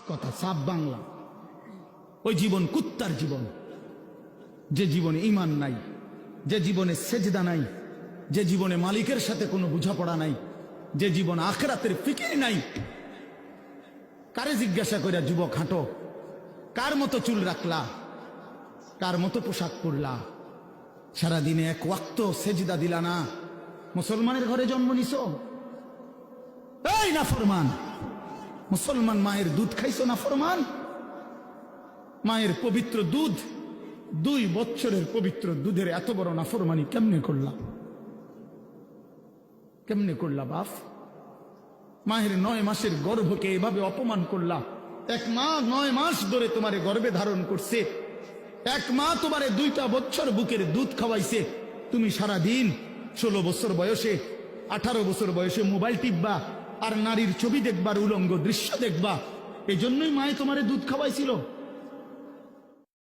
কথা, সাফ বাংলা। ওই জীবন কুত্তার জীবন, যে জীবনে ঈমান নাই, যে জীবনে সেজদা নাই, যে জীবনে মালিকের সাথে কোনো বোঝাপড়া নাই, যে জীবন আখিরাতের ফিকির নাই। কারে জিজ্ঞাসা করে যুবক হাঁটো, কার মতো চুল রাখলা, কার মতো পোশাক পরলা, সারাদিনে এক ওয়াক্ত সেজদা দিলা না, মুসলমানের ঘরে জন্ম নিছ? এই নাফরমান মুসলমান, মায়ের দুধ খাইছো নাফরমান? মায়ের পবিত্র দুধ, 2 বছরের পবিত্র দুধের এত বড় নাফরমানি কেমনে করলা? কেমনে করলা বাপ? মায়ের 9 মাসের গর্ভকে এভাবে অপমান করলা। এক মা 9 মাস ধরে তোমারে গর্ভে ধারণ করছে, এক মা তোমারে 2টা বছর বুকের দুধ খাওয়াইছে। তুমি সারা দিন 16 বছর বয়সে, 18 বছর বয়সে মোবাইল টিপবা আর নারীর ছবি দেখবার, উলঙ্গ দৃশ্য দেখবা। এই জন্যই মায়ে তোমারে দুধ খাওয়াইছিল।